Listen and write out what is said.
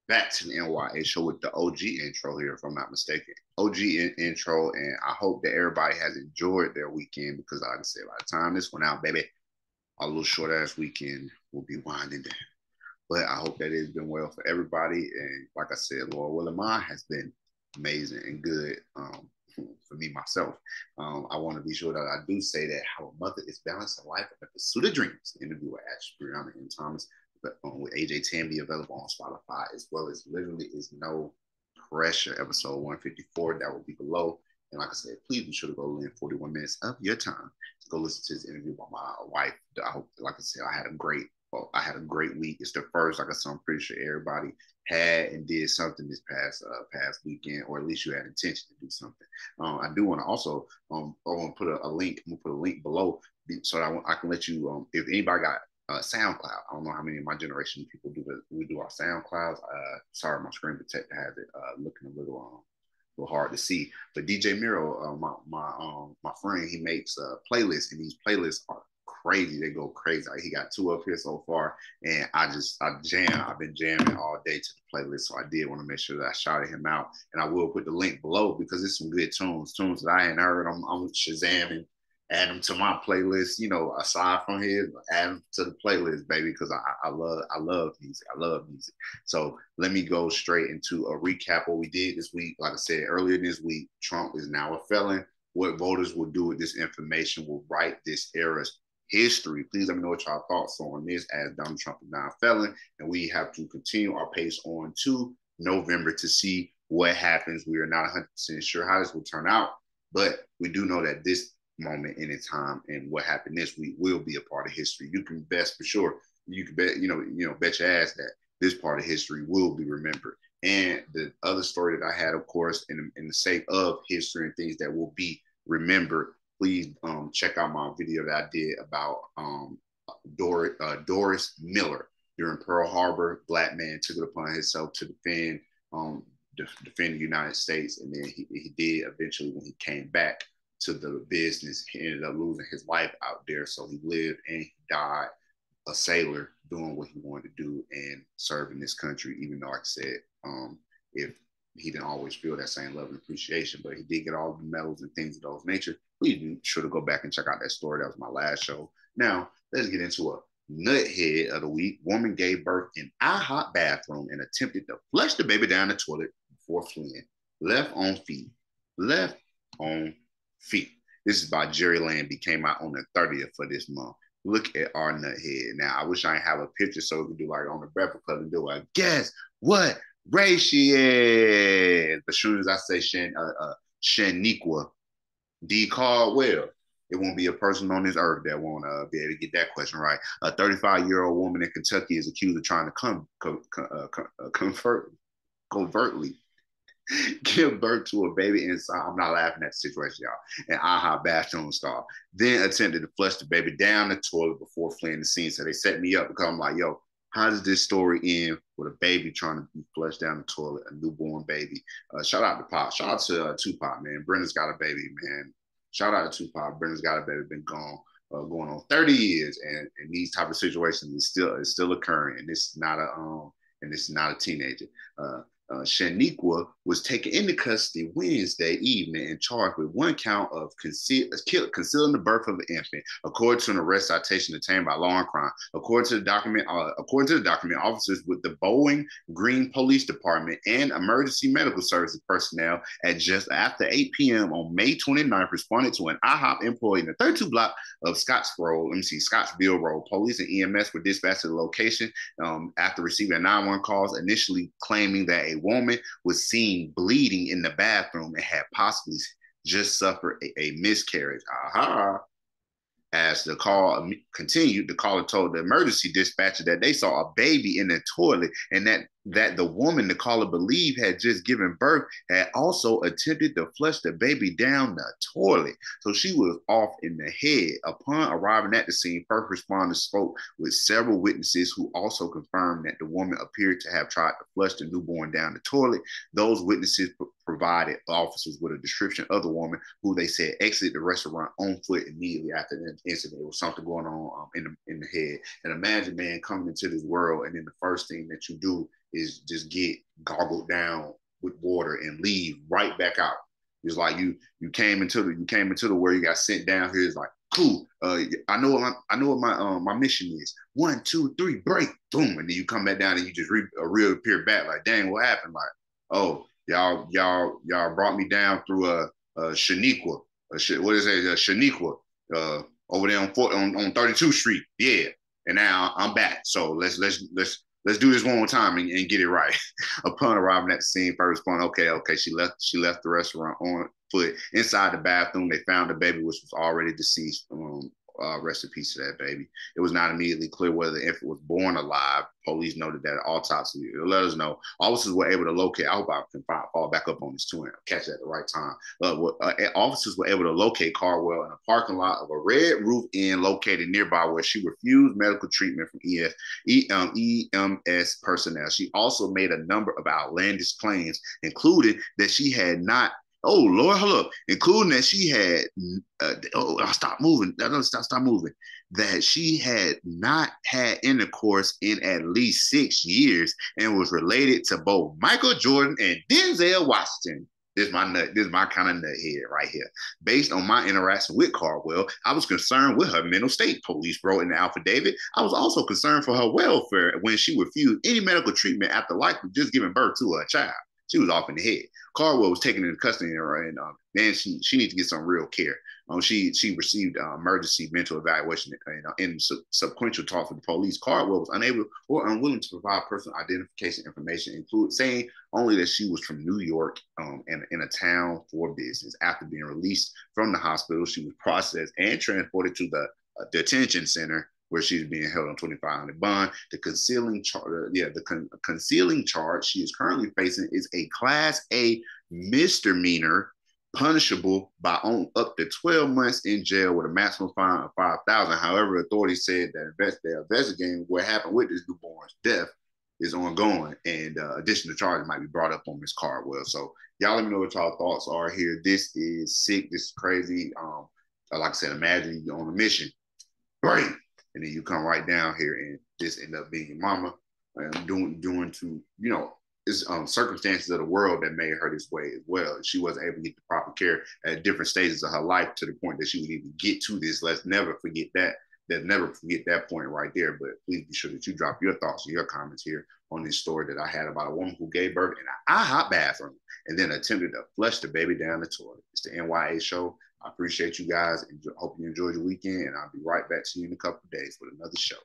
back to the N.y.a show with the OG intro here, if I'm not mistaken. OG intro, and I hope that everybody has enjoyed their weekend because, like I said, by the time this one out, baby, a little short ass weekend will be winding down. But I hope that it's been well for everybody. And like I said, Lord willing, mine has been amazing and good for me myself. I want to be sure that I do say that how a mother is balancing life and the pursuit of dreams. Interview with Ashley, Breyonna, and Thomas with AJ Tambe available on Spotify, as well as Literally Is No Pressure, episode 154. That will be below. And like I said, please be sure to go in 41 minutes of your time to go listen to this interview by my wife. I hope, like I said, I had a great week. It's the first, like I said, I'm pretty sure everybody had and did something this past weekend, or at least you had intention to do something. I do want to also I want to put a link. I'm gonna put a link below so that I can let you if anybody got SoundCloud. I don't know how many of my generation of people do that. We do our SoundClouds. Sorry, my screen protector has it looking a little hard to see. But DJ Miro, my friend, he makes playlists, and these playlists are crazy. They go crazy. Like, he got two up here so far, and I jam. I've been jamming all day to the playlist, so I did want to make sure that I shouted him out, and I will put the link below because it's some good tunes that I hadn't heard. I'm Shazamming, add them to my playlist. You know, aside from his, add them to the playlist, baby, because I love music. I love music. So let me go straight into a recap what we did this week. Like I said earlier this week, Trump is now a felon. What voters will do with this information will write this era's history. Please let me know what y'all thoughts on this, as Donald Trump is now a felon, and we have to continue our pace on to November to see what happens. We are not 100% sure how this will turn out, but we do know that this moment in its time and what happened this week will be a part of history. You can best for sure. You can bet, bet your ass that this part of history will be remembered. And the other story that I had, of course, in the sake of history and things that will be remembered, please check out my video that I did about Doris Miller during Pearl Harbor. Black man took it upon himself to defend the United States, and then he did eventually when he came back to the business. He ended up losing his life out there, so he lived and he died a sailor doing what he wanted to do and serving this country, even though, like I said, if he didn't always feel that same love and appreciation, but he did get all the medals and things of those nature. Please be sure to go back and check out that story. That was my last show. Now, let's get into a nuthead of the week. Woman gave birth in IHOP bathroom and attempted to flush the baby down the toilet before fleeing. Left on feet. Left on feet. This is by Jerry Lambie. Came out on the 30th for this month. Look at our nuthead. Now, I wish I didn't have a picture so we could do like on the Breakfast Club and do like, guess what race she is? As soon as I say Shaniqua D. Caldwell, it won't be a person on this earth that won't be able to get that question right. A 35-year-old woman in Kentucky is accused of trying to convert covertly give birth to a baby inside. I'm not laughing at the situation, y'all. An IHOP bathroom stall. Then attempted to flush the baby down the toilet before fleeing the scene. So they set me up because I'm like, yo, how does this story end with a baby trying to be flushed down the toilet, a newborn baby? Shout out to Pop. Shout out to Tupac, man. Brenda's got a baby, man. Shout out to Tupac. Brenda's got a baby, been gone. Going on 30 years, and these type of situations is still occurring, and this is not a teenager. Shaniqua was taken into custody Wednesday evening and charged with one count of concealing the birth of an infant, according to an arrest citation obtained by Law and Crime. According to the document, officers with the Bowling Green Police Department and emergency medical services personnel at just after 8 p.m. on May 29th responded to an IHOP employee in the 32 block of Scottsville Road. Police and EMS were dispatched to the location after receiving a 911 call, initially claiming that a woman was seen bleeding in the bathroom and had possibly just suffered a miscarriage. Aha. As the call continued, the caller told the emergency dispatcher that they saw a baby in the toilet and that the woman the caller believed had just given birth had also attempted to flush the baby down the toilet. So she was off in the head. Upon arriving at the scene, first responders spoke with several witnesses who also confirmed that the woman appeared to have tried to flush the newborn down the toilet. Those witnesses provided officers with a description of the woman, who they said exited the restaurant on foot immediately after the incident. There was something going on in the head. And imagine, man, coming into this world, and then the first thing that you do is just get goggled down with water and leave right back out. It's like you came into the where you got sent down here. It's like cool. I know what my mission is. 1, 2, 3, break, boom, and then you come back down and you just reappear back. Like, dang, what happened? Like, oh, y'all brought me down through a Shaniqua. What is it? Shaniqua. Over there on 32th Street. Yeah, and now I'm back. So let's do this one more time and get it right. Upon arriving at the scene, first responder, okay, she left the restaurant on foot. Inside the bathroom, they found the baby, which was already deceased. Rest in peace to that baby. It was not immediately clear whether the infant was born alive. Police noted that autopsy let us know. Officers were able to locate. I hope I can fall back up on this too and catch it at the right time. Officers were able to locate Cardwell in a parking lot of a Red Roof Inn located nearby, where she refused medical treatment from EMS personnel. She also made a number of outlandish claims, including that she had not. Oh Lord, hold up! Including that she had. Stop moving! Stop moving! That she had not had intercourse in at least 6 years and was related to both Michael Jordan and Denzel Washington. This is my nut. This is my kind of nut head right here. Based on my interaction with Cardwell, I was concerned with her mental state. Police wrote in the affidavit. I was also concerned for her welfare when she refused any medical treatment after likely just giving birth to her child. She was off in the head. Cardwell was taken into custody, and then she needs to get some real care. She received emergency mental evaluation, in subsequent talks with the police. Cardwell was unable or unwilling to provide personal identification information, saying only that she was from New York and in a town for business. After being released from the hospital, she was processed and transported to the detention center, where she's being held on $2,500 bond. The concealing charge she is currently facing is a Class A misdemeanor, punishable by up to 12 months in jail with a maximum fine of $5,000. However, authorities said that they're investigating what happened with this newborn's death is ongoing, and additional charges might be brought up on Miss Cardwell. So y'all let me know what y'all thoughts are here. This is sick. This is crazy. Like I said, imagine you're on a mission. Right. And then you come right down here and this end up being your mama, doing to, it's circumstances of the world that made her this way as well. She wasn't able to get the proper care at different stages of her life to the point that she would even get to this. Let's never forget that. Never forget that point right there. But please be sure that you drop your thoughts and your comments here on this story that I had about a woman who gave birth in an IHOP bathroom and then attempted to flush the baby down the toilet. It's the N.y.a show. I appreciate you guys and hope you enjoyed your weekend. And I'll be right back to you in a couple of days with another show.